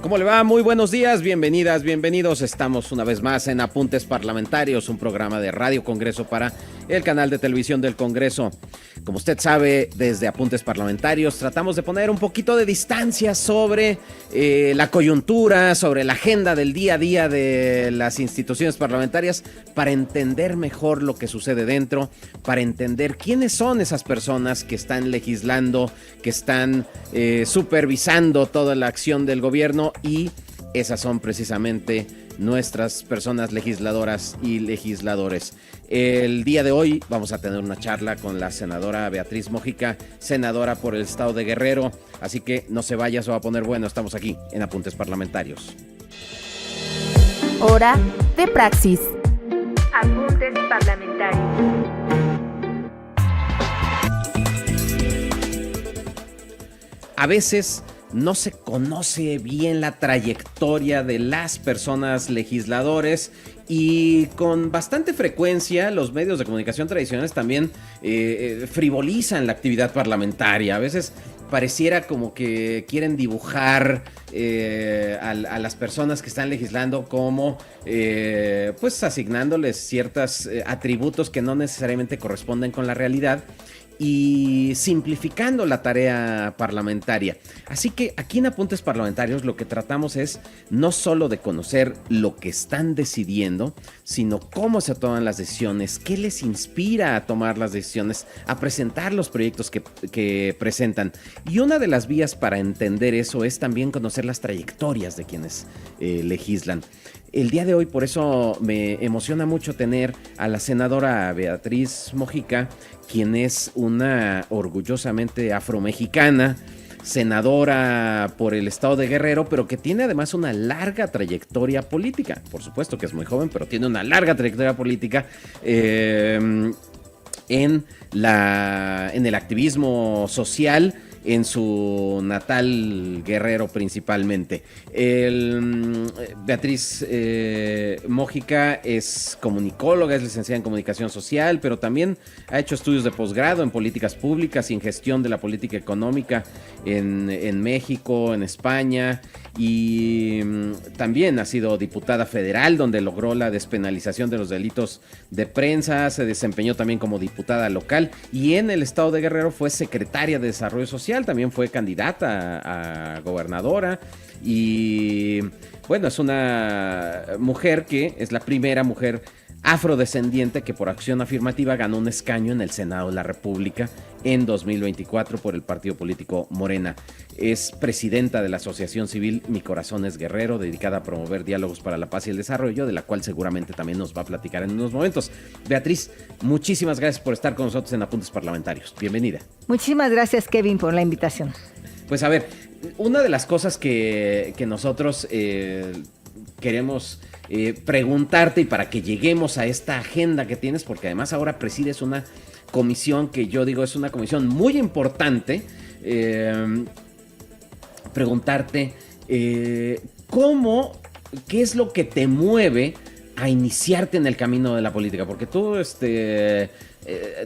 ¿Cómo le va? Muy buenos días, bienvenidas, bienvenidos. Estamos una vez más en Apuntes Parlamentarios, un programa de Radio Congreso para el canal de televisión del Congreso. Como usted sabe, desde Apuntes Parlamentarios tratamos de poner un poquito de distancia sobre la coyuntura, sobre la agenda del día a día de las instituciones parlamentarias para entender mejor lo que sucede dentro, para entender quiénes son esas personas que están legislando, que están supervisando toda la acción del gobierno, y esas son precisamente nuestras personas legisladoras y legisladores. El día de hoy vamos a tener una charla con la senadora Beatriz Mójica, senadora por el estado de Guerrero, así que no se vaya, se va a poner bueno. Estamos aquí en Apuntes Parlamentarios. Hora de praxis. Apuntes Parlamentarios. A veces no se conoce bien la trayectoria de las personas legisladores y con bastante frecuencia los medios de comunicación tradicionales también frivolizan la actividad parlamentaria. A veces pareciera como que quieren dibujar a las personas que están legislando como pues asignándoles ciertos atributos que no necesariamente corresponden con la realidad y simplificando la tarea parlamentaria. Así que aquí en Apuntes Parlamentarios lo que tratamos es no solo de conocer lo que están decidiendo, sino cómo se toman las decisiones, qué les inspira a tomar las decisiones, a presentar los proyectos que presentan. Y una de las vías para entender eso es también conocer las trayectorias de quienes legislan. El día de hoy, por eso me emociona mucho tener a la senadora Beatriz Mójica, quien es una orgullosamente afromexicana, senadora por el estado de Guerrero, pero que tiene además una larga trayectoria política. Por supuesto que es muy joven, pero tiene una larga trayectoria política en el activismo social en su natal Guerrero principalmente. Beatriz Mójica es comunicóloga, es licenciada en comunicación social, pero también ha hecho estudios de posgrado en políticas públicas y en gestión de la política económica en México, en España, y también ha sido diputada federal, donde logró la despenalización de los delitos de prensa. Se desempeñó también como diputada local, y en el estado de Guerrero fue secretaria de Desarrollo Social. También fue candidata a gobernadora, y bueno, es una mujer que es la primera mujer afrodescendiente que por acción afirmativa ganó un escaño en el Senado de la República en 2024 por el partido político Morena. Es presidenta de la Asociación Civil Mi Corazón es Guerrero, dedicada a promover diálogos para la paz y el desarrollo, de la cual seguramente también nos va a platicar en unos momentos. Beatriz, muchísimas gracias por estar con nosotros en Apuntes Parlamentarios. Bienvenida. Muchísimas gracias, Kevin, por la invitación. Pues a ver, una de las cosas que nosotros queremos preguntarte, y para que lleguemos a esta agenda que tienes, porque además ahora presides una comisión que yo digo es una comisión muy importante, preguntarte qué es lo que te mueve a iniciarte en el camino de la política, porque tú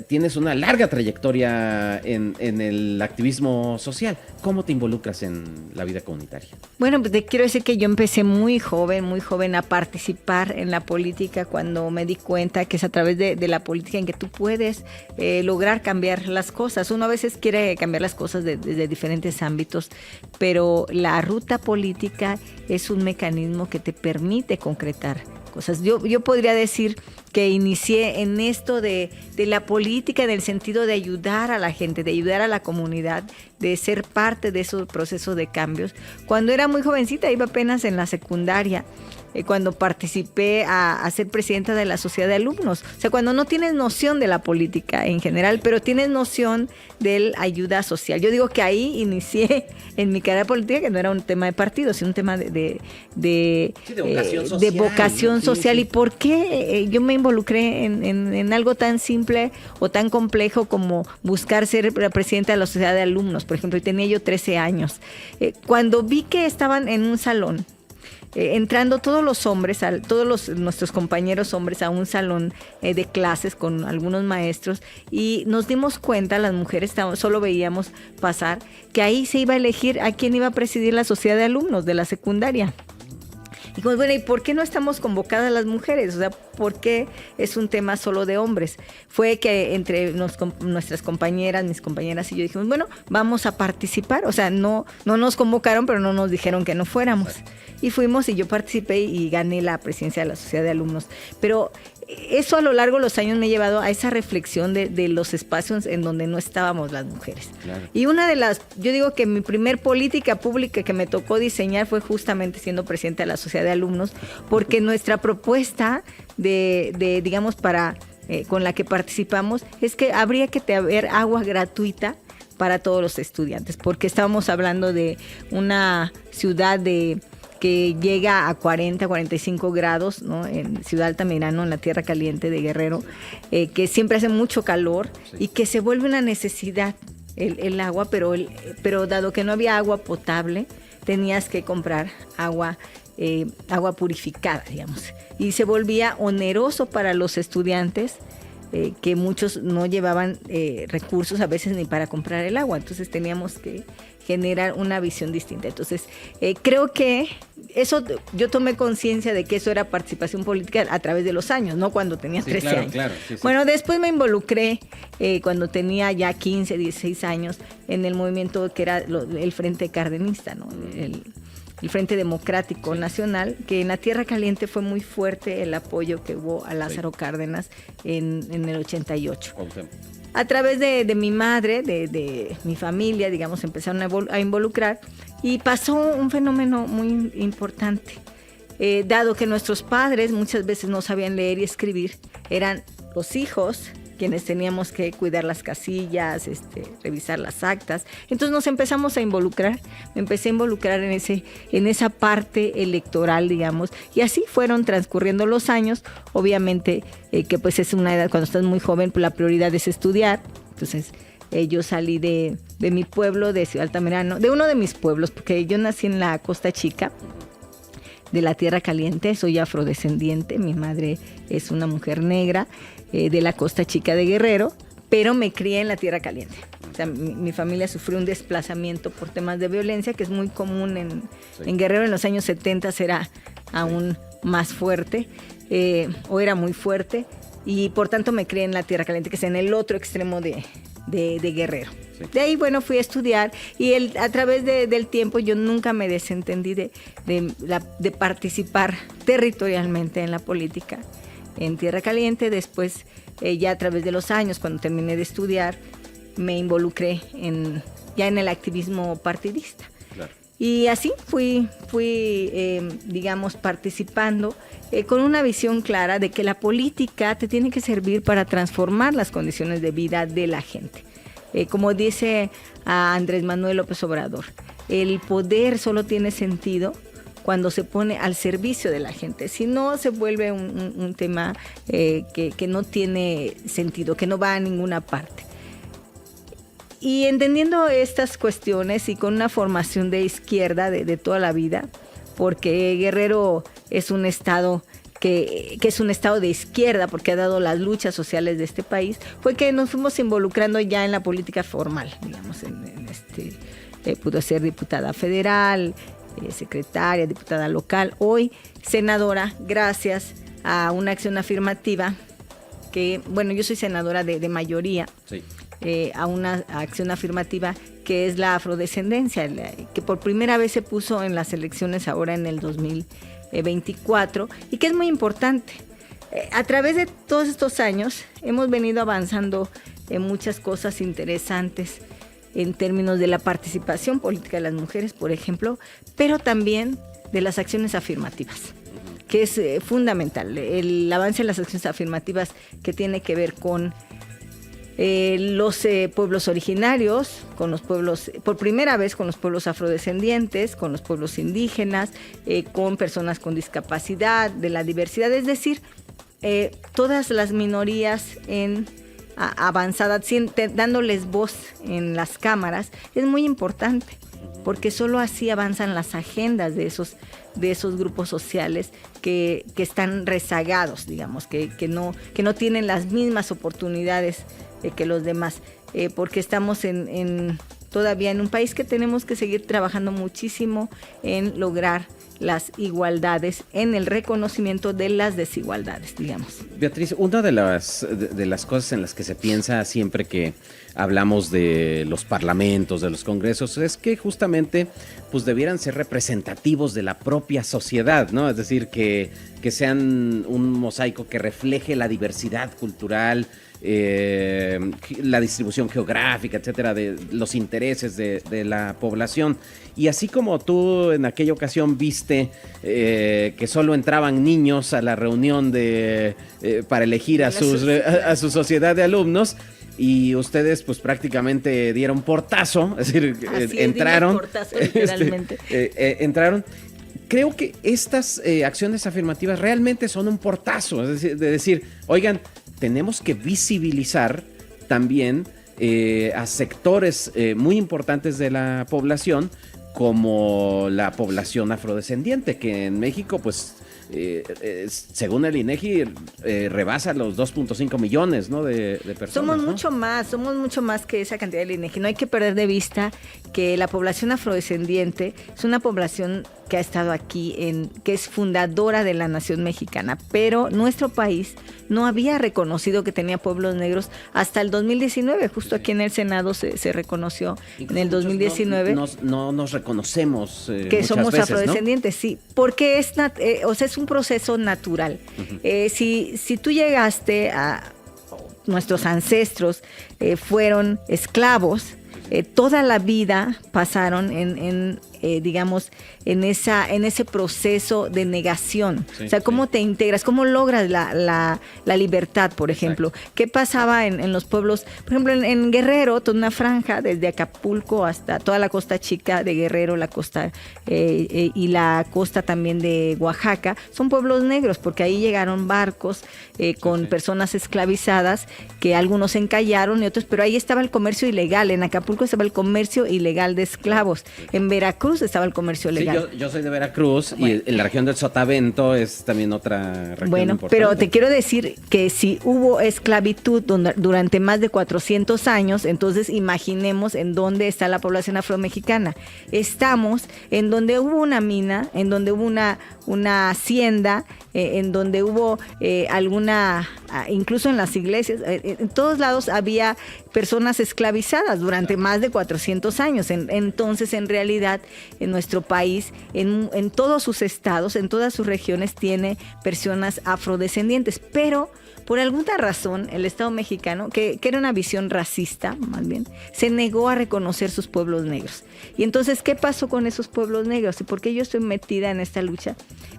tienes una larga trayectoria en el activismo social. ¿Cómo te involucras en la vida comunitaria? Bueno, pues te quiero decir que yo empecé muy joven a participar en la política cuando me di cuenta que es a través de la política en que tú puedes lograr cambiar las cosas. Uno a veces quiere cambiar las cosas desde diferentes ámbitos, pero la ruta política es un mecanismo que te permite concretar cosas. Yo podría decir que inicié en esto de la política en el sentido de ayudar a la gente, de ayudar a la comunidad, de ser parte de esos procesos de cambios. Cuando era muy jovencita, iba apenas en la secundaria, cuando participé a ser presidenta de la sociedad de alumnos. O sea, cuando no tienes noción de la política en general, pero tienes noción de la ayuda social. Yo digo que ahí inicié en mi carrera política, que no era un tema de partido, sino un tema de vocación social. De vocación social. Sí. ¿Y por qué yo me involucré en algo tan simple o tan complejo como buscar ser la presidenta de la sociedad de alumnos? Por ejemplo, y tenía yo 13 años. Cuando vi que estaban en un salón entrando todos los hombres, nuestros compañeros hombres a un salón de clases con algunos maestros, y nos dimos cuenta, las mujeres solo veíamos pasar, que ahí se iba a elegir a quién iba a presidir la sociedad de alumnos de la secundaria. Y como, bueno, ¿y por qué no estamos convocadas las mujeres? O sea, ¿por qué es un tema solo de hombres? Fue que entre nuestras compañeras, mis compañeras y yo dijimos, bueno, vamos a participar. O sea, no nos convocaron, pero no nos dijeron que no fuéramos. Y fuimos, y yo participé y gané la presidencia de la sociedad de alumnos. Pero eso a lo largo de los años me ha llevado a esa reflexión de los espacios en donde no estábamos las mujeres. Claro. Y yo digo que mi primer política pública que me tocó diseñar fue justamente siendo presidenta de la sociedad de alumnos, porque nuestra propuesta digamos, con la que participamos, es que habría que haber agua gratuita para todos los estudiantes, porque estábamos hablando de una ciudad que llega a 40, 45 grados, ¿no? En Ciudad Altamirano, en la tierra caliente de Guerrero, que siempre hace mucho calor, y que se vuelve una necesidad el agua, pero dado que no había agua potable, tenías que comprar agua purificada, digamos, y se volvía oneroso para los estudiantes, que muchos no llevaban recursos a veces ni para comprar el agua, entonces teníamos que generar una visión distinta. Entonces, creo que eso, yo tomé conciencia de que eso era participación política a través de los años, no cuando tenía 13 años. Claro, sí. Bueno, después me involucré cuando tenía ya 15, 16 años en el movimiento que era el Frente Cardenista, ¿no? El Frente Democrático Nacional, que en la Tierra Caliente fue muy fuerte el apoyo que hubo a Lázaro Cárdenas en el 88. A través de mi madre, de mi familia, digamos, empezaron a involucrar, y pasó un fenómeno muy importante. Dado que nuestros padres muchas veces no sabían leer y escribir, eran los hijos quienes teníamos que cuidar las casillas, revisar las actas. Entonces nos empezamos a involucrar, me empecé a involucrar en esa parte electoral, digamos, y así fueron transcurriendo los años. Obviamente que pues es una edad, cuando estás muy joven, pues la prioridad es estudiar. Entonces yo salí de mi pueblo, de Ciudad Altamirano, de uno de mis pueblos, porque yo nací en la Costa Chica, de la Tierra Caliente, soy afrodescendiente, mi madre es una mujer negra, de la Costa Chica de Guerrero, pero me crié en la Tierra Caliente. O sea, mi familia sufrió un desplazamiento por temas de violencia, que es muy común en Guerrero. En los años 70 era aún más fuerte, o era muy fuerte, y por tanto me crié en la Tierra Caliente, que es en el otro extremo de Guerrero. Sí. De ahí, bueno, fui a estudiar, y a través del tiempo yo nunca me desentendí de participar territorialmente en la política en Tierra Caliente. Después, ya a través de los años, cuando terminé de estudiar, me involucré ya en el activismo partidista. Claro. Y así fui digamos, participando con una visión clara de que la política te tiene que servir para transformar las condiciones de vida de la gente. Como dice a Andrés Manuel López Obrador, el poder solo tiene sentido cuando se pone al servicio de la gente. Si no, se vuelve un tema que no tiene sentido, que no va a ninguna parte. Y entendiendo estas cuestiones, y con una formación de izquierda de toda la vida, porque Guerrero es un estado que es un estado de izquierda, porque ha dado las luchas sociales de este país, fue que nos fuimos involucrando ya en la política formal, digamos, pudo ser diputada federal, secretaria, diputada local, hoy senadora, gracias a una acción afirmativa que, bueno, yo soy senadora de mayoría, sí. A una acción afirmativa que es la afrodescendencia, que por primera vez se puso en las elecciones ahora en el 2024, y que es muy importante. A través de todos estos años hemos venido avanzando en muchas cosas interesantes en términos de la participación política de las mujeres, por ejemplo, pero también de las acciones afirmativas, que es fundamental. El avance en las acciones afirmativas, que tiene que ver con los pueblos originarios, con los pueblos, por primera vez con los pueblos afrodescendientes, con los pueblos indígenas, con personas con discapacidad, de la diversidad, es decir, todas las minorías en avanzada, dándoles voz en las cámaras, es muy importante. porque solo así avanzan las agendas de esos grupos sociales que están rezagados, digamos, que no tienen las mismas oportunidades que los demás, porque estamos todavía en un país que tenemos que seguir trabajando muchísimo en lograr las igualdades, en el reconocimiento de las desigualdades, digamos. Beatriz, una de las cosas en las que se piensa siempre que hablamos de los parlamentos, de los congresos, es que justamente pues debieran ser representativos de la propia sociedad, ¿no? Es decir, que sean un mosaico que refleje la diversidad cultural, la distribución geográfica, etcétera, de los intereses de la población. Y así como tú en aquella ocasión viste que solo entraban niños a la reunión para elegir a su sociedad de alumnos, y ustedes pues prácticamente dieron portazo, es decir, entraron. Portazo, literalmente. Entraron. Creo que estas acciones afirmativas realmente son un portazo, es decir, de decir, oigan, tenemos que visibilizar también a sectores muy importantes de la población, como la población afrodescendiente, que en México, pues, según el INEGI, rebasa los 2.5 millones, ¿no? de personas. Somos ¿no? mucho más que esa cantidad del INEGI. No hay que perder de vista que la población afrodescendiente es una población que ha estado aquí, que es fundadora de la nación mexicana, pero nuestro país no había reconocido que tenía pueblos negros hasta el 2019, justo aquí en el Senado se reconoció. Incluso en el 2019. No nos reconocemos que somos veces, afrodescendientes, ¿no? Sí, porque es un proceso natural. Uh-huh. Si tú llegaste nuestros ancestros fueron esclavos, toda la vida pasaron digamos, en ese proceso de negación. Sí, o sea, ¿cómo te integras? ¿Cómo logras la libertad, por ejemplo? Exacto. ¿Qué pasaba en los pueblos? Por ejemplo, en Guerrero, toda una franja, desde Acapulco hasta toda la costa chica de Guerrero, la costa y la costa también de Oaxaca, son pueblos negros, porque ahí llegaron barcos con personas esclavizadas, que algunos encallaron y otros, pero ahí estaba el comercio ilegal. En Acapulco estaba el comercio ilegal de esclavos. En Veracruz estaba el comercio legal. Sí, yo soy de Veracruz, bueno, y en la región del Sotavento es también otra región importante. Pero te quiero decir que si hubo esclavitud durante más de 400 años, entonces imaginemos en dónde está la población afromexicana. Estamos en donde hubo una mina, en donde hubo una hacienda, en donde hubo incluso en las iglesias, en todos lados había personas esclavizadas durante más de 400 años. Entonces, en realidad, en nuestro país, en todos sus estados, en todas sus regiones, tiene personas afrodescendientes, pero por alguna razón el Estado mexicano, que era una visión racista, más bien, se negó a reconocer sus pueblos negros. Y entonces, ¿qué pasó con esos pueblos negros? ¿Y por qué yo estoy metida en esta lucha?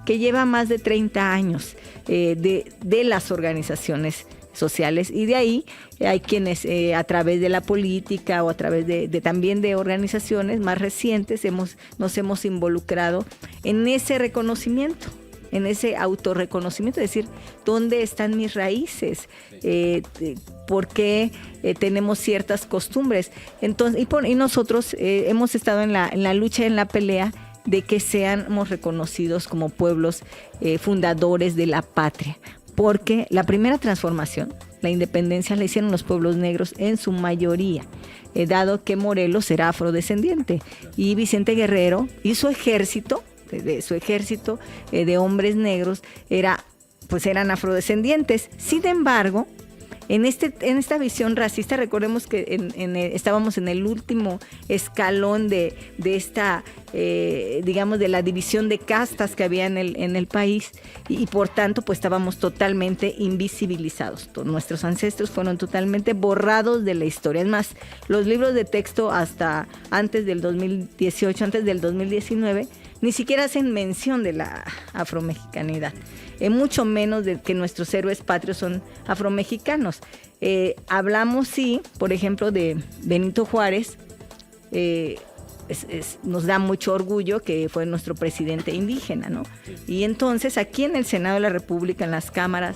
Que lleva más de 30 años de las organizaciones sociales, y de ahí hay quienes a través de la política o a través también de organizaciones más recientes nos hemos involucrado en ese reconocimiento, en ese autorreconocimiento, es decir, ¿dónde están mis raíces? ¿Por qué tenemos ciertas costumbres? Entonces, y nosotros hemos estado en la lucha, en la pelea de que seamos reconocidos como pueblos fundadores de la patria. Porque la primera transformación, la independencia, la hicieron los pueblos negros en su mayoría, dado que Morelos era afrodescendiente y Vicente Guerrero y su ejército de hombres negros eran afrodescendientes. Sin embargo, en esta visión racista, recordemos que estábamos en el último escalón de esta, digamos, de la división de castas que había en el país, y por tanto, pues estábamos totalmente invisibilizados. Nuestros ancestros fueron totalmente borrados de la historia. Es más, los libros de texto hasta antes del 2018, antes del 2019, ni siquiera hacen mención de la afromexicanidad, mucho menos de que nuestros héroes patrios son afromexicanos. Hablamos, sí, por ejemplo, de Benito Juárez, nos da mucho orgullo que fue nuestro presidente indígena, ¿no? Y entonces aquí en el Senado de la República, en las cámaras,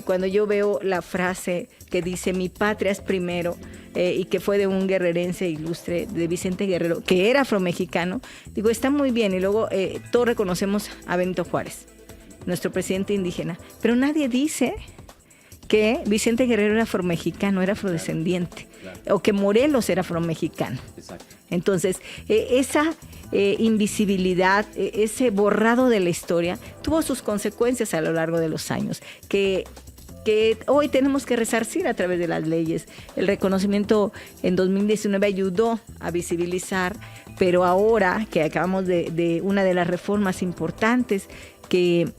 cuando yo veo la frase que dice mi patria es primero, y que fue de un guerrerense ilustre, de Vicente Guerrero, que era afromexicano, digo, está muy bien. Y luego todos reconocemos a Benito Juárez, nuestro presidente indígena, pero nadie dice que Vicente Guerrero era afromexicano, era afrodescendiente, o que Morelos era afromexicano. Exacto. Entonces, esa invisibilidad, ese borrado de la historia, tuvo sus consecuencias a lo largo de los años, que hoy tenemos que resarcir a través de las leyes. El reconocimiento en 2019 ayudó a visibilizar, pero ahora que acabamos de una de las reformas importantes que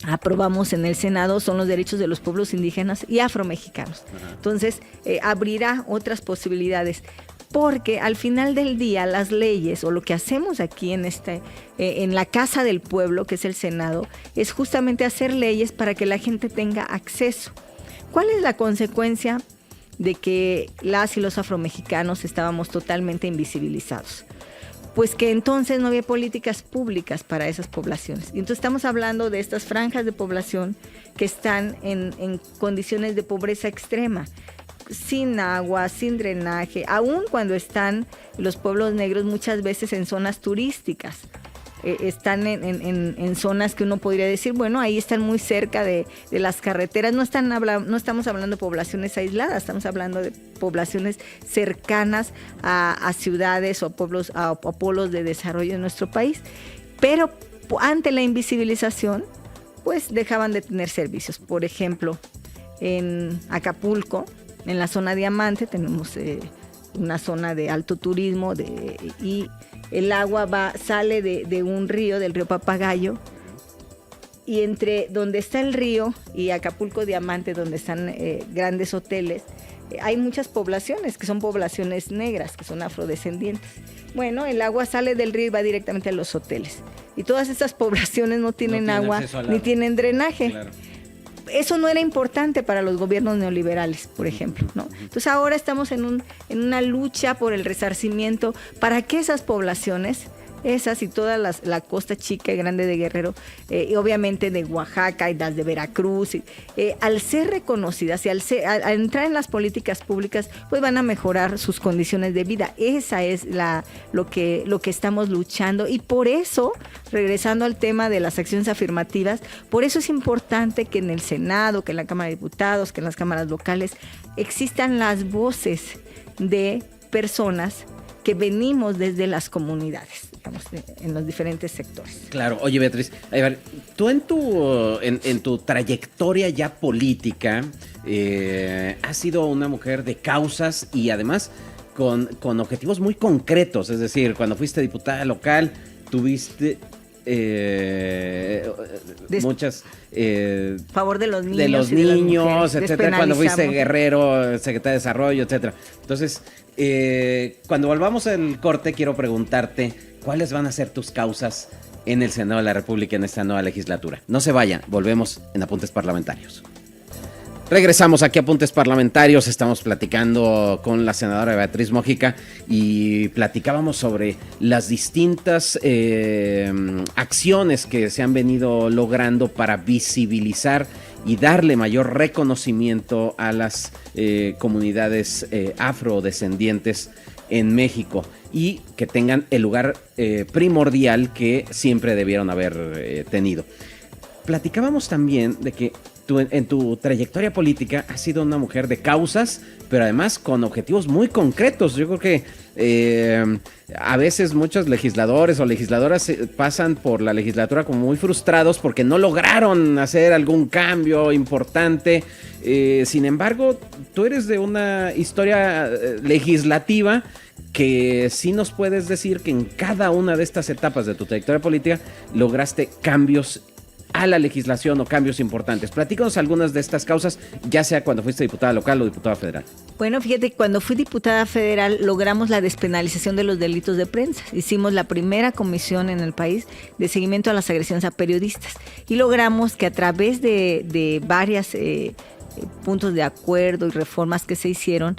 aprobamos en el Senado son los derechos de los pueblos indígenas y afromexicanos. Entonces, abrirá otras posibilidades. Porque al final del día las leyes o lo que hacemos aquí en la Casa del Pueblo, que es el Senado, es justamente hacer leyes para que la gente tenga acceso. ¿Cuál es la consecuencia de que las y los afromexicanos estábamos totalmente invisibilizados? Pues que entonces no había políticas públicas para esas poblaciones. Y entonces estamos hablando de estas franjas de población que están en condiciones de pobreza extrema, sin agua, sin drenaje, aun cuando están los pueblos negros muchas veces en zonas turísticas. Están en zonas que uno podría decir, bueno, ahí están muy cerca de las carreteras. No estamos hablando de poblaciones aisladas, estamos hablando de poblaciones cercanas a ciudades o pueblos, a polos de desarrollo en nuestro país. Pero ante la invisibilización, pues dejaban de tener servicios. Por ejemplo, en Acapulco, en la zona Diamante, tenemos una zona de alto turismo y el agua sale de un río, del río Papagayo, y entre donde está el río y Acapulco Diamante, donde están grandes hoteles, hay muchas poblaciones que son poblaciones negras, que son afrodescendientes. Bueno, el agua sale del río y va directamente a los hoteles. Y todas estas poblaciones no tienen agua ni tienen drenaje. Claro. Eso no era importante para los gobiernos neoliberales, por ejemplo, ¿no? Entonces ahora estamos en una lucha por el resarcimiento para que esas poblaciones, esas y toda la costa chica y grande de Guerrero, y obviamente de Oaxaca y las de Veracruz, al ser reconocidas y al entrar en las políticas públicas, pues van a mejorar sus condiciones de vida. Esa es lo que estamos luchando, y por eso, regresando al tema de las acciones afirmativas, por eso es importante que en el Senado, que en la Cámara de Diputados, que en las cámaras locales, existan las voces de personas que venimos desde las comunidades, digamos, en los diferentes sectores. Claro. Oye, Beatriz, a ver, tú en tu trayectoria ya política has sido una mujer de causas y además con objetivos muy concretos. Es decir, cuando fuiste diputada local, tuviste muchas favor de los niños, mujeres, etcétera. Cuando fuiste Guerrero, secretaria de Desarrollo, etcétera. Entonces, cuando volvamos al corte, quiero preguntarte cuáles van a ser tus causas en el Senado de la República en esta nueva legislatura. No se vayan, volvemos en Apuntes Parlamentarios. Regresamos aquí a Apuntes Parlamentarios, estamos platicando con la senadora Beatriz Mójica y platicábamos sobre las distintas acciones que se han venido logrando para visibilizar y darle mayor reconocimiento a las comunidades afrodescendientes en México y que tengan el lugar primordial que siempre debieron haber tenido. Platicábamos también de que en tu trayectoria política has sido una mujer de causas, pero además con objetivos muy concretos. Yo creo que a veces muchos legisladores o legisladoras pasan por la legislatura como muy frustrados porque no lograron hacer algún cambio importante. Sin embargo, tú eres de una historia legislativa que sí nos puedes decir que en cada una de estas etapas de tu trayectoria política lograste cambios a la legislación o cambios importantes. Platícanos algunas de estas causas, ya sea cuando fuiste diputada local o diputada federal. Bueno, fíjate, cuando fui diputada federal logramos la despenalización de los delitos de prensa. Hicimos la primera comisión en el país de seguimiento a las agresiones a periodistas y logramos que a través de varias puntos de acuerdo y reformas que se hicieran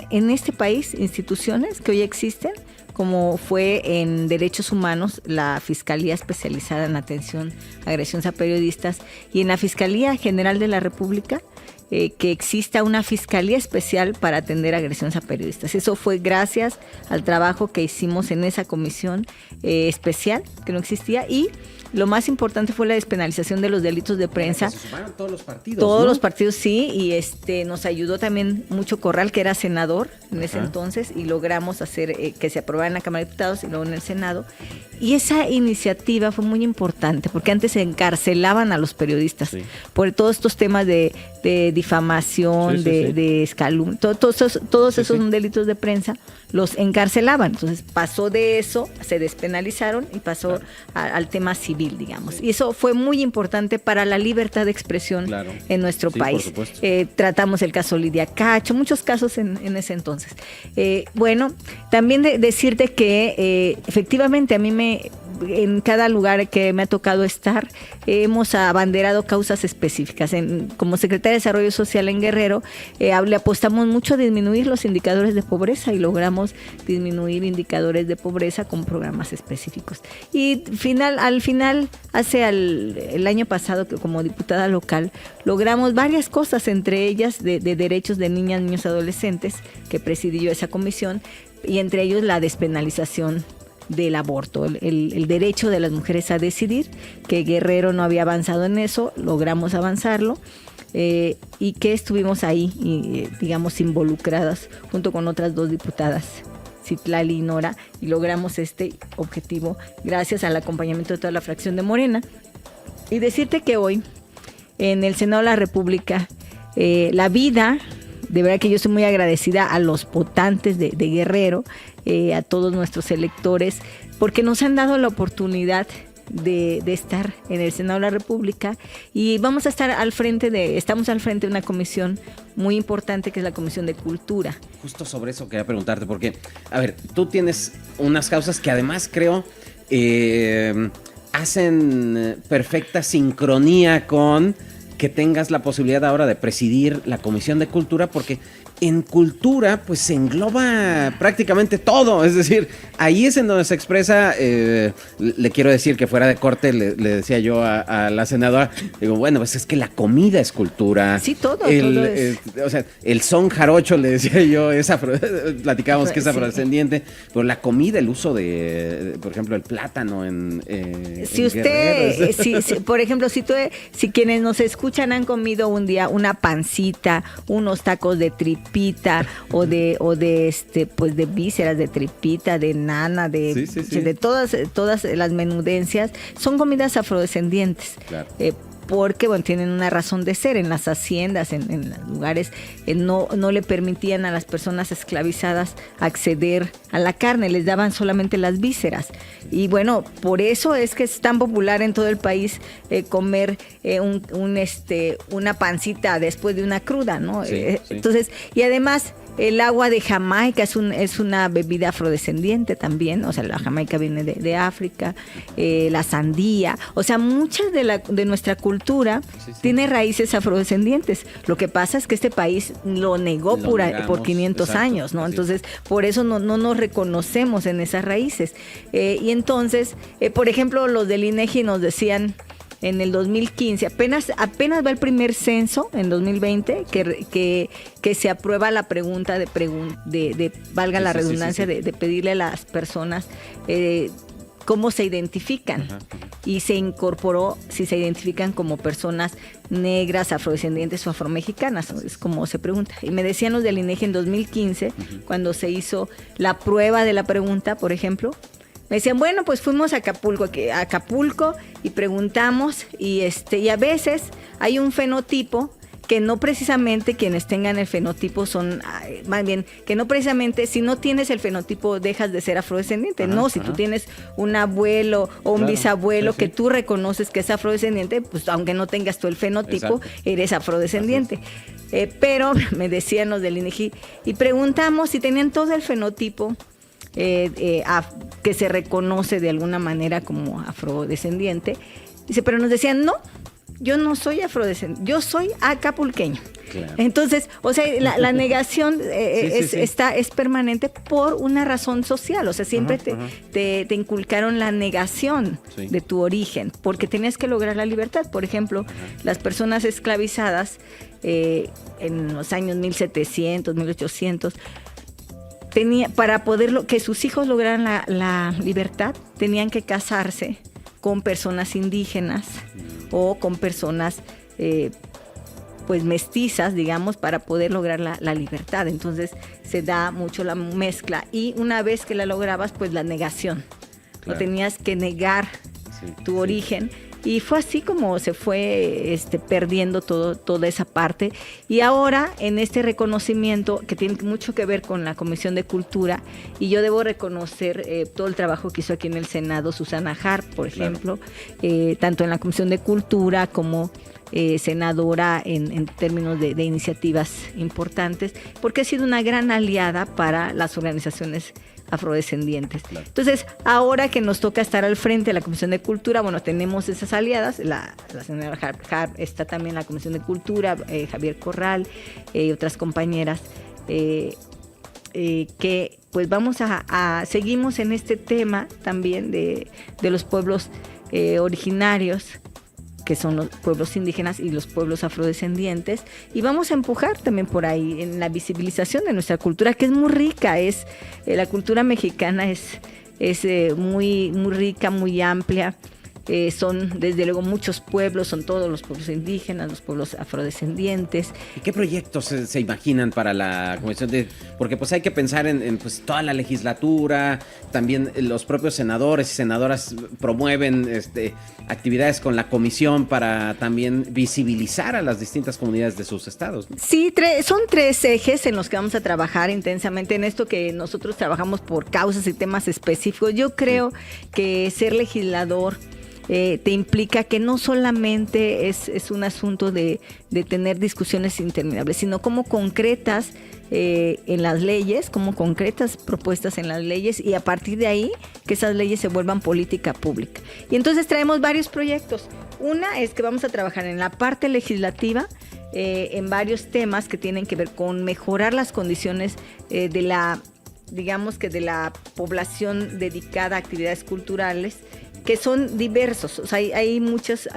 en este país instituciones que hoy existen como fue en Derechos Humanos, la Fiscalía Especializada en Atención a Agresiones a Periodistas, y en la Fiscalía General de la República, que exista una fiscalía especial para atender agresiones a periodistas. Eso fue gracias al trabajo que hicimos en esa comisión especial, que no existía, y lo más importante fue la despenalización de los delitos de prensa. Se sumaron todos los partidos, Todos ¿no? los partidos, sí, y nos ayudó también mucho Corral, que era senador en ese entonces, y logramos hacer que se aprobara en la Cámara de Diputados y luego en el Senado. Y esa iniciativa fue muy importante, porque antes se encarcelaban a los periodistas por todos estos temas de difamación, de escalum, todos esos delitos de prensa los encarcelaban. Entonces pasó de eso, se despenalizaron y pasó al tema civil, digamos. Y eso fue muy importante para la libertad de expresión en nuestro país. Tratamos el caso Lidia Cacho, muchos casos en ese entonces. Bueno, también decirte que efectivamente a mí en cada lugar que me ha tocado estar, hemos abanderado causas específicas. Como Secretaria de Desarrollo Social en Guerrero, le apostamos mucho a disminuir los indicadores de pobreza y logramos disminuir indicadores de pobreza con programas específicos. Y al final, el año pasado, que como diputada local, logramos varias cosas, entre ellas de derechos de niñas, niños y adolescentes, que presidí yo esa comisión, y entre ellos la despenalización del aborto, el derecho de las mujeres a decidir, que Guerrero no había avanzado en eso, logramos avanzarlo, y que estuvimos ahí, digamos, involucradas junto con otras 2 diputadas, Citlali y Nora, y logramos este objetivo gracias al acompañamiento de toda la fracción de Morena. Y decirte que hoy, en el Senado de la República, la vida, de verdad que yo estoy muy agradecida a los votantes de Guerrero, a todos nuestros electores, porque nos han dado la oportunidad de estar en el Senado de la República, y vamos a estar estamos al frente de una comisión muy importante, que es la Comisión de Cultura. Justo sobre eso quería preguntarte, porque, a ver, tú tienes unas causas que además creo hacen perfecta sincronía con que tengas la posibilidad ahora de presidir la Comisión de Cultura, porque en cultura pues se engloba prácticamente todo, es decir, ahí es en donde se expresa, le quiero decir que fuera de corte le decía yo a la senadora, digo, bueno, pues es que la comida es cultura. Sí, todo es. O sea, el son jarocho, le decía yo, platicábamos que es afrodescendiente, pero la comida, el uso de, por ejemplo, el plátano si usted, por ejemplo, si quienes nos escuchan han comido un día una pancita, unos tacos de tripita o de vísceras de tripita, de nana, de todas las menudencias, son comidas afrodescendientes. Claro. Porque tienen una razón de ser. En las haciendas, en los lugares, no le permitían a las personas esclavizadas acceder a la carne, les daban solamente las vísceras. Y bueno, por eso es que es tan popular en todo el país comer una pancita después de una cruda, ¿no? Entonces, y además el agua de Jamaica es una bebida afrodescendiente también, o sea, la Jamaica viene de África, la sandía, o sea, mucha de nuestra cultura tiene raíces afrodescendientes. Lo que pasa es que este país lo negó por 500 años, ¿no? Entonces, por eso no nos reconocemos en esas raíces. Y entonces, por ejemplo, los del INEGI nos decían en el 2015, apenas va el primer censo en 2020, que se aprueba la pregunta de valga la redundancia, de pedirle a las personas cómo se identifican. Ajá. Y se incorporó si se identifican como personas negras, afrodescendientes o afromexicanas, es como se pregunta. Y me decían los del INEGI en 2015, cuando se hizo la prueba de la pregunta, por ejemplo, me decían, bueno, pues fuimos a Acapulco y preguntamos, y a veces hay un fenotipo que no precisamente quienes tengan el fenotipo son, más bien, que no precisamente si no tienes el fenotipo dejas de ser afrodescendiente. No, si tú tienes un abuelo o un bisabuelo que tú reconoces que es afrodescendiente, pues aunque no tengas tú el fenotipo, eres afrodescendiente. Pero me decían los del INEGI, y preguntamos si tenían todo el fenotipo que se reconoce de alguna manera como afrodescendiente. Dice, pero nos decían no. yo no soy afrodescendiente, yo soy acapulqueño. Claro. Entonces, o sea, la negación sí. es permanente por una razón social. O sea, siempre te inculcaron la negación de tu origen, porque tenías que lograr la libertad. Por ejemplo, las personas esclavizadas en los años 1700, 1800, para poder que sus hijos lograran la libertad, tenían que casarse con personas indígenas o con personas pues mestizas, digamos, para poder lograr la libertad. Entonces se da mucho la mezcla, y una vez que la lograbas, pues la negación. Claro. No tenías que negar tu origen. Y fue así como se fue perdiendo toda esa parte. Y ahora, en este reconocimiento, que tiene mucho que ver con la Comisión de Cultura, y yo debo reconocer todo el trabajo que hizo aquí en el Senado Susana Harp, por ejemplo, tanto en la Comisión de Cultura como senadora en términos de iniciativas importantes, porque ha sido una gran aliada para las organizaciones afrodescendientes. Claro. Entonces, ahora que nos toca estar al frente de la Comisión de Cultura, bueno, tenemos esas aliadas, la señora Harp está también en la Comisión de Cultura, Javier Corral y otras compañeras, que pues seguimos en este tema también de los pueblos originarios, que son los pueblos indígenas y los pueblos afrodescendientes, y vamos a empujar también por ahí en la visibilización de nuestra cultura, que es muy rica. La cultura mexicana es muy, muy rica, muy amplia. Son desde luego muchos pueblos, son todos los pueblos indígenas, los pueblos afrodescendientes. ¿Y qué proyectos se imaginan para la comisión porque pues hay que pensar en pues toda la legislatura, también los propios senadores y senadoras promueven actividades con la comisión para también visibilizar a las distintas comunidades de sus estados, ¿no? Sí, son 3 ejes en los que vamos a trabajar intensamente en esto, que nosotros trabajamos por causas y temas específicos. Yo creo que ser legislador te implica que no solamente es un asunto de tener discusiones interminables, sino cómo concretas en las leyes, cómo concretas propuestas en las leyes, y a partir de ahí que esas leyes se vuelvan política pública. Y entonces traemos varios proyectos. Una es que vamos a trabajar en la parte legislativa en varios temas que tienen que ver con mejorar las condiciones de la población dedicada a actividades culturales, que son diversos. O sea, hay muchas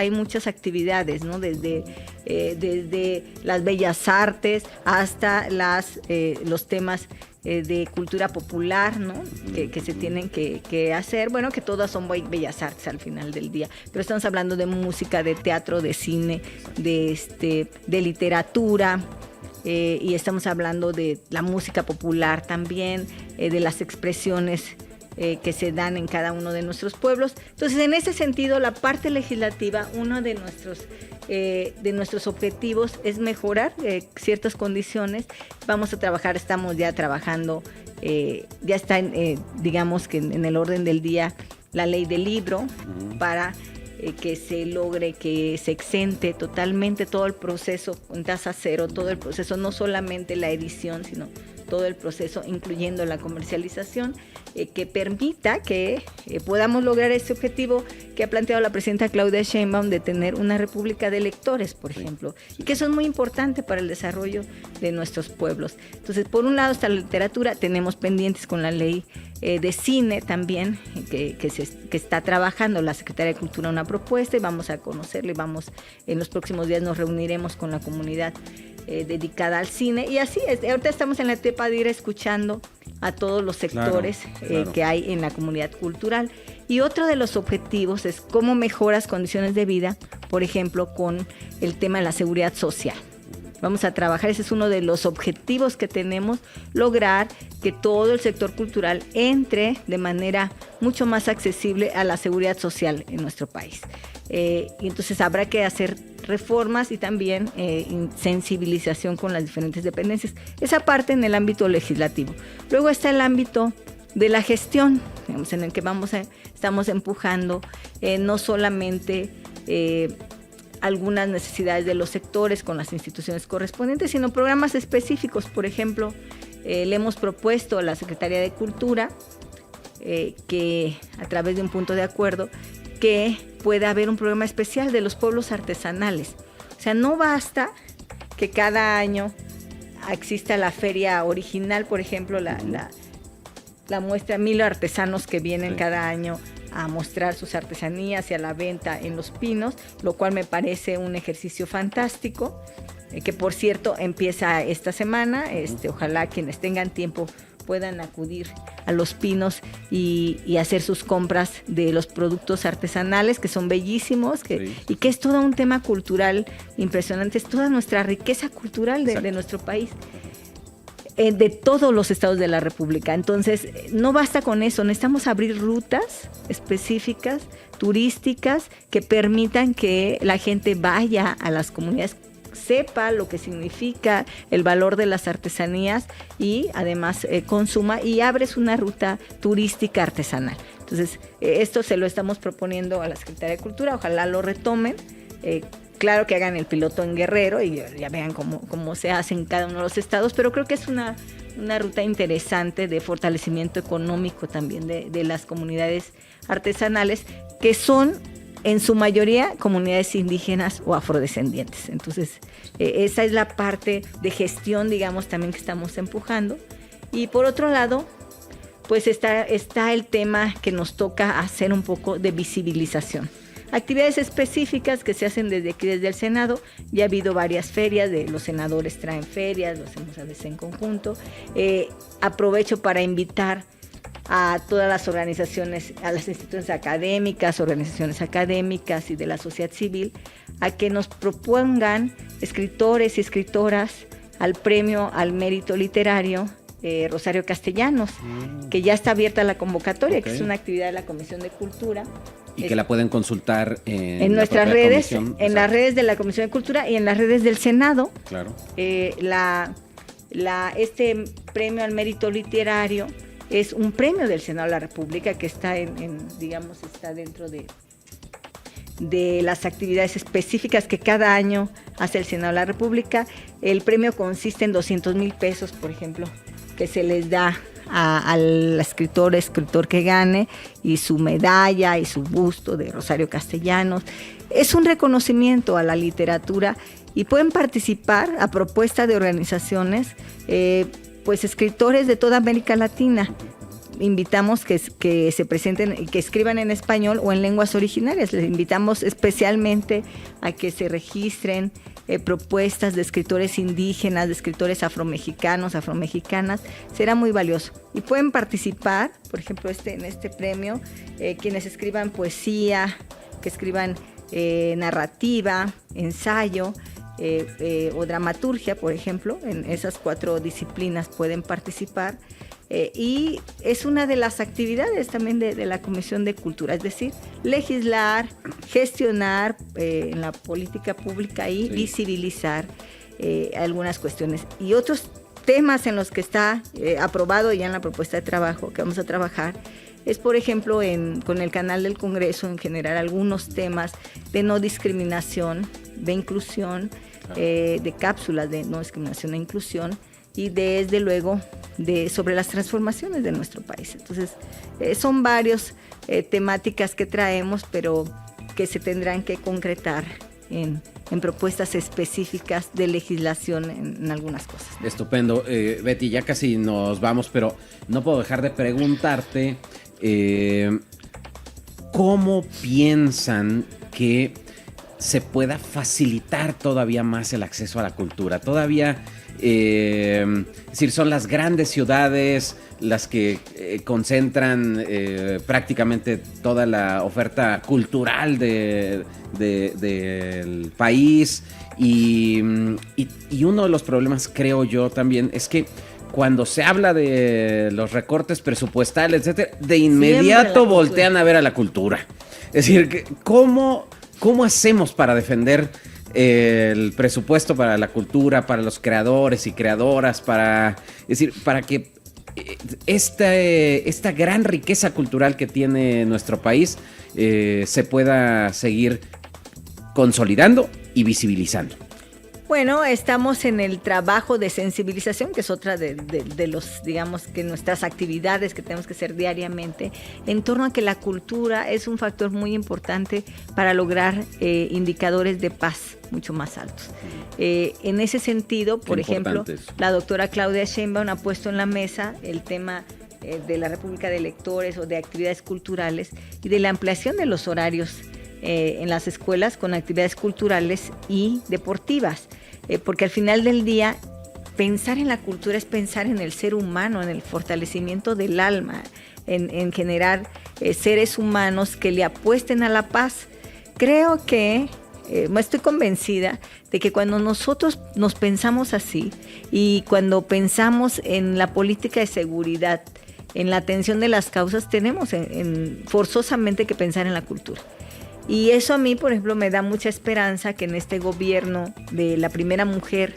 actividades, ¿no? Desde las bellas artes hasta los temas de cultura popular, ¿no? Que se tienen que hacer. Bueno, que todas son bellas artes al final del día, pero estamos hablando de música, de teatro, de cine, de literatura. Y estamos hablando de la música popular también, de las expresiones que se dan en cada uno de nuestros pueblos. Entonces, en ese sentido, la parte legislativa, uno de nuestros objetivos es mejorar ciertas condiciones. Estamos ya trabajando, ya está, digamos que en el orden del día, la ley del libro, para que se logre que se exente totalmente todo el proceso con tasa cero, todo el proceso, no solamente la edición, sino todo el proceso, incluyendo la comercialización, que permita que podamos lograr ese objetivo que ha planteado la presidenta Claudia Sheinbaum, de tener una república de lectores, por ejemplo, y que eso es muy importante para el desarrollo de nuestros pueblos. Entonces, por un lado está la literatura, tenemos pendientes con la ley de cine también, que está trabajando la Secretaría de Cultura una propuesta, y vamos a conocerla, y en los próximos días nos reuniremos con la comunidad dedicada al cine, y así es. Ahorita estamos en la etapa de ir escuchando a todos los sectores claro. Que hay en la comunidad cultural. Y otro de los objetivos es cómo mejoras condiciones de vida, por ejemplo, con el tema de la seguridad social. Vamos a trabajar, ese es uno de los objetivos que tenemos, lograr que todo el sector cultural entre de manera mucho más accesible a la seguridad social en nuestro país. Y entonces habrá que hacer reformas y también sensibilización con las diferentes dependencias. Esa parte en el ámbito legislativo. Luego está el ámbito de la gestión, digamos, en el que estamos empujando no solamente algunas necesidades de los sectores con las instituciones correspondientes, sino programas específicos. Por ejemplo, le hemos propuesto a la Secretaría de Cultura que a través de un punto de acuerdo que pueda haber un programa especial de los pueblos artesanales. O sea, no basta que cada año exista la feria original, por ejemplo, la muestra 1000 artesanos que vienen cada año a mostrar sus artesanías y a la venta en Los Pinos, lo cual me parece un ejercicio fantástico, que por cierto empieza esta semana. Ojalá quienes tengan tiempo puedan acudir a Los Pinos y hacer sus compras de los productos artesanales, que son bellísimos, y que es todo un tema cultural impresionante, es toda nuestra riqueza cultural de nuestro país, de todos los estados de la República. Entonces, no basta con eso, necesitamos abrir rutas específicas, turísticas, que permitan que la gente vaya a las comunidades, sepa lo que significa el valor de las artesanías y además consuma, y abres una ruta turística artesanal. Entonces, esto se lo estamos proponiendo a la Secretaría de Cultura, ojalá lo retomen. Claro que hagan el piloto en Guerrero y ya vean cómo se hace en cada uno de los estados, pero creo que es una ruta interesante de fortalecimiento económico también de las comunidades artesanales, que son en su mayoría comunidades indígenas o afrodescendientes. Entonces, esa es la parte de gestión, digamos, también que estamos empujando. Y por otro lado, pues está el tema que nos toca hacer un poco de visibilización. Actividades específicas que se hacen desde aquí, desde el Senado. Ya ha habido varias ferias, los senadores traen ferias, lo hacemos a veces en conjunto. Aprovecho para invitar a todas las organizaciones, a las instituciones académicas, organizaciones académicas y de la sociedad civil, a que nos propongan escritores y escritoras al premio al mérito literario Rosario Castellanos, que ya está abierta la convocatoria, que es una actividad de la Comisión de Cultura. Y que la pueden consultar en nuestras redes, en las redes de la Comisión de Cultura y en las redes del Senado. Claro. Este premio al mérito literario es un premio del Senado de la República que está digamos, está dentro de las actividades específicas que cada año hace el Senado de la República. El premio consiste en 200,000 pesos, por ejemplo, que se les da al escritor que gane, y su medalla y su busto de Rosario Castellanos. Es un reconocimiento a la literatura y pueden participar a propuesta de organizaciones, pues escritores de toda América Latina. Invitamos que se presenten y que escriban en español o en lenguas originarias. Les invitamos especialmente a que se registren propuestas de escritores indígenas, de escritores afromexicanas. Será muy valioso. Y pueden participar, por ejemplo, en este premio, quienes escriban poesía, que escriban narrativa, ensayo, o dramaturgia, por ejemplo. En esas 4 disciplinas pueden participar. Y es una de las actividades también de la Comisión de Cultura, es decir, legislar, gestionar en la política pública y visibilizar algunas cuestiones. Y otros temas en los que está aprobado ya en la propuesta de trabajo que vamos a trabajar es, por ejemplo, con el canal del Congreso, en generar algunos temas de no discriminación, de inclusión, de cápsulas de no discriminación e inclusión, y desde luego sobre las transformaciones de nuestro país. Entonces, son varias temáticas que traemos, pero que se tendrán que concretar en propuestas específicas de legislación en algunas cosas. Estupendo. Betty, ya casi nos vamos, pero no puedo dejar de preguntarte ¿cómo piensan que se pueda facilitar todavía más el acceso a la cultura? Todavía, es decir, son las grandes ciudades las que concentran prácticamente toda la oferta cultural del país, y uno de los problemas, creo yo también, es que cuando se habla de los recortes presupuestales, etcétera, de inmediato voltean a ver a la cultura. Es decir, ¿cómo hacemos para defender el presupuesto para la cultura, para los creadores y creadoras, para que esta gran riqueza cultural que tiene nuestro país se pueda seguir consolidando y visibilizando? Bueno, estamos en el trabajo de sensibilización, que es otra de los, digamos, que nuestras actividades que tenemos que hacer diariamente, en torno a que la cultura es un factor muy importante para lograr indicadores de paz mucho más altos. En ese sentido, por ejemplo, la doctora Claudia Sheinbaum ha puesto en la mesa el tema de la República de Lectores o de actividades culturales y de la ampliación de los horarios en las escuelas con actividades culturales y deportivas, porque al final del día pensar en la cultura es pensar en el ser humano, en el fortalecimiento del alma, en generar seres humanos que le apuesten a la paz. Creo que estoy convencida de que cuando nosotros nos pensamos así y cuando pensamos en la política de seguridad, en la atención de las causas, tenemos forzosamente que pensar en la cultura. Y eso a mí, por ejemplo, me da mucha esperanza que en este gobierno de la primera mujer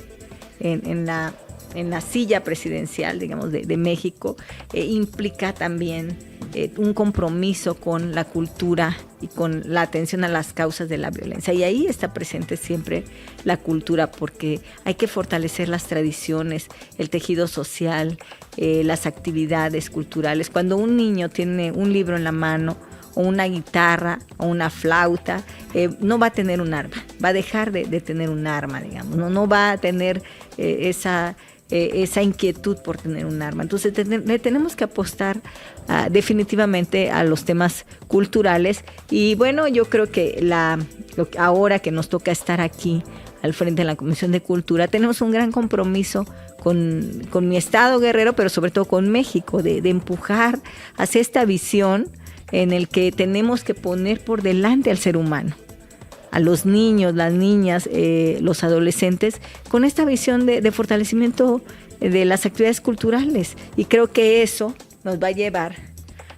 en la silla presidencial, digamos, de México, implica también un compromiso con la cultura y con la atención a las causas de la violencia. Y ahí está presente siempre la cultura, porque hay que fortalecer las tradiciones, el tejido social, las actividades culturales. Cuando un niño tiene un libro en la mano, o una guitarra, o una flauta, no va a tener un arma, va a dejar de tener un arma, digamos, no va a tener esa inquietud por tener un arma. Entonces le tenemos que apostar definitivamente a los temas culturales. Y bueno, yo creo que ahora que nos toca estar aquí al frente de la Comisión de Cultura, tenemos un gran compromiso con mi estado, Guerrero, pero sobre todo con México, de empujar hacia esta visión en el que tenemos que poner por delante al ser humano, a los niños, las niñas, los adolescentes, con esta visión de fortalecimiento de las actividades culturales. Y creo que eso nos va a llevar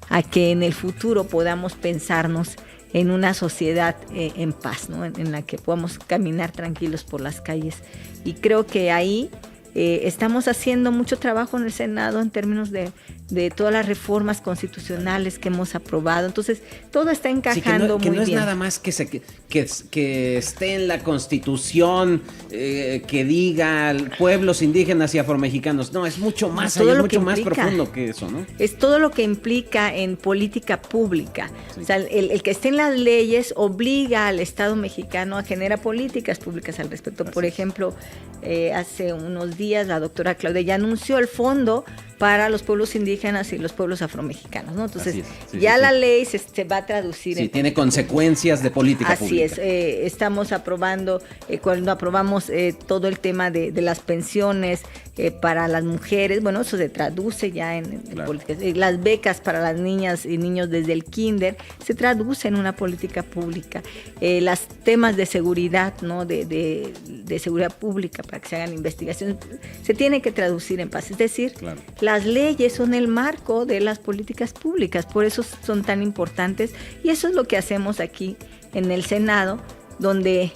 a que en el futuro podamos pensarnos en una sociedad en paz, ¿no? En la que podamos caminar tranquilos por las calles. Y creo que ahí estamos haciendo mucho trabajo en el Senado en términos de todas las reformas constitucionales que hemos aprobado. Entonces, todo está encajando muy bien. Que no es nada más que esté en la Constitución, que diga pueblos indígenas y afromexicanos. No, es mucho más allá, es mucho más profundo que eso, ¿no? Es todo lo que implica en política pública. Sí. O sea, el que esté en las leyes obliga al Estado mexicano a generar políticas públicas al respecto. Por ejemplo, hace unos días la doctora Claudia ya anunció el fondo para los pueblos indígenas y los pueblos afromexicanos, ¿no? Entonces, la ley se va a traducir. Sí, tiene consecuencias de política pública. Así es, estamos aprobando, cuando aprobamos todo el tema de las pensiones para las mujeres, bueno, eso se traduce ya en políticas. Las becas para las niñas y niños desde el kinder se traduce en una política pública. Los temas de seguridad, ¿no? De seguridad pública para que se hagan investigaciones, se tiene que traducir en paz. Es decir, las leyes son el marco de las políticas públicas, por eso son tan importantes, y eso es lo que hacemos aquí en el Senado, donde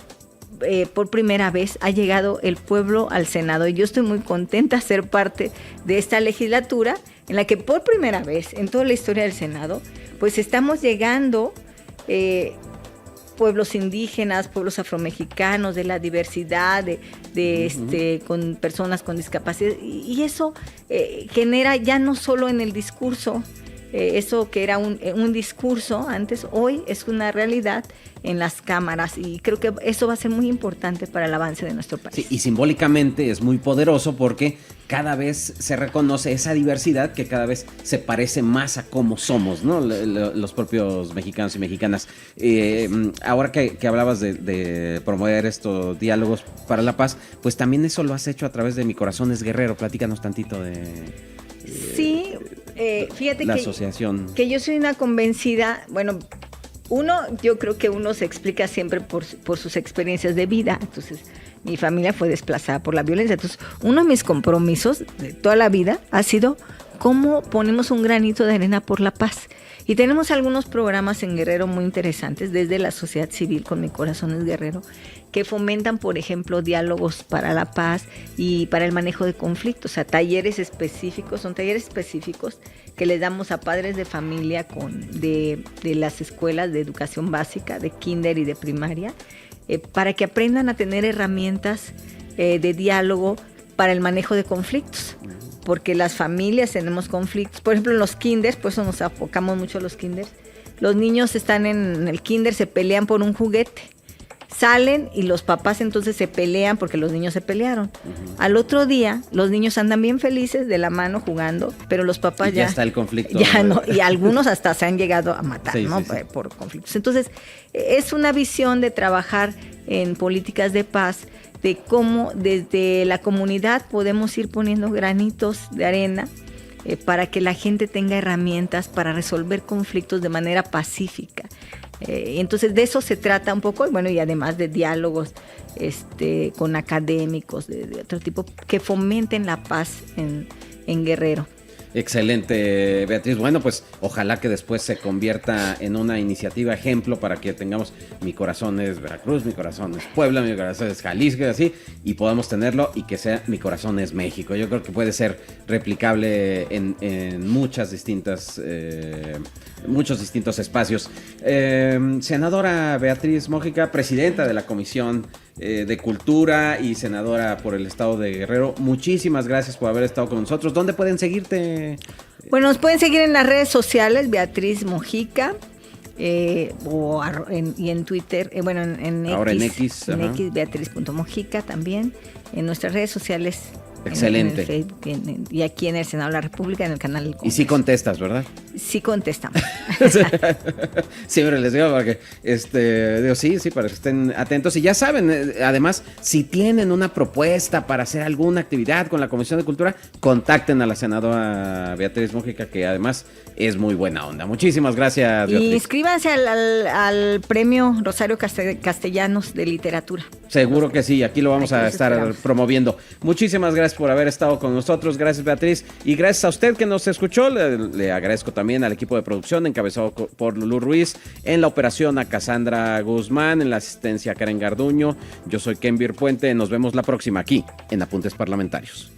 por primera vez ha llegado el pueblo al Senado, y yo estoy muy contenta de ser parte de esta legislatura en la que por primera vez en toda la historia del Senado pues estamos llegando pueblos indígenas, pueblos afromexicanos, de la diversidad, con personas con discapacidad, y eso genera ya no solo en el discurso, eso que era un discurso antes, hoy es una realidad en las cámaras, y creo que eso va a ser muy importante para el avance de nuestro país. Sí, y simbólicamente es muy poderoso porque cada vez se reconoce esa diversidad que cada vez se parece más a cómo somos, ¿no? Los propios mexicanos y mexicanas. Ahora que hablabas de promover estos diálogos para la paz, pues también eso lo has hecho a través de Mi Corazón es Guerrero. Platícanos tantito de... Sí, fíjate la asociación. Que yo soy una convencida, bueno, yo creo que uno se explica siempre por sus experiencias de vida. Entonces, mi familia fue desplazada por la violencia. Entonces, uno de mis compromisos de toda la vida ha sido cómo ponemos un granito de arena por la paz. Y tenemos algunos programas en Guerrero muy interesantes, desde la sociedad civil con Mi Corazón es Guerrero, que fomentan, por ejemplo, diálogos para la paz y para el manejo de conflictos. O sea, talleres específicos, son talleres específicos que les damos a padres de familia de las escuelas de educación básica, de kinder y de primaria, para que aprendan a tener herramientas de diálogo para el manejo de conflictos, porque las familias tenemos conflictos. Por ejemplo, en los kinders, por eso nos enfocamos mucho a los kinders. Los niños están en el kinder, se pelean por un juguete. Salen y los papás entonces se pelean porque los niños se pelearon. Al otro día, los niños andan bien felices de la mano jugando, pero los papás ya está el conflicto. Ya no, y algunos hasta se han llegado a matar, sí, ¿no? Sí, sí. Por conflictos. Entonces, es una visión de trabajar en políticas de paz, de cómo desde la comunidad podemos ir poniendo granitos de arena para que la gente tenga herramientas para resolver conflictos de manera pacífica. Entonces de eso se trata un poco, bueno, y además de diálogos con académicos de otro tipo que fomenten la paz en Guerrero. Excelente, Beatriz. Bueno, pues ojalá que después se convierta en una iniciativa ejemplo para que tengamos Mi Corazón es Veracruz, Mi Corazón es Puebla, Mi Corazón es Jalisco y así, y podamos tenerlo y que sea Mi Corazón es México. Yo creo que puede ser replicable en muchos distintos espacios. Senadora Beatriz Mójica, presidenta de la Comisión de Cultura y senadora por el estado de Guerrero, muchísimas gracias por haber estado con nosotros. ¿Dónde pueden seguirte? Bueno, nos pueden seguir en las redes sociales, Beatriz Mójica, y en Twitter, bueno, en ahora X, en X, Beatriz.mojica también, en nuestras redes sociales. Excelente. En el Facebook y aquí en el Senado de la República, en el canal del Congreso. Y sí contestas, ¿verdad? Sí contestamos. Siempre les digo para que, sí, para que estén atentos. Y ya saben, además, si tienen una propuesta para hacer alguna actividad con la Comisión de Cultura, contacten a la senadora Beatriz Mójica, que además es muy buena onda. Muchísimas gracias, Beatriz. Y inscríbanse al premio Rosario Castellanos de Literatura. Seguro que sí, aquí lo vamos a estar promoviendo. Muchísimas gracias por haber estado con nosotros, gracias Beatriz, y gracias a usted que nos escuchó. Le agradezco también al equipo de producción encabezado por Lulú Ruiz, en la operación a Cassandra Guzmán, en la asistencia a Karen Garduño. Yo soy Kenvir Puente, nos vemos la próxima aquí en Apuntes Parlamentarios.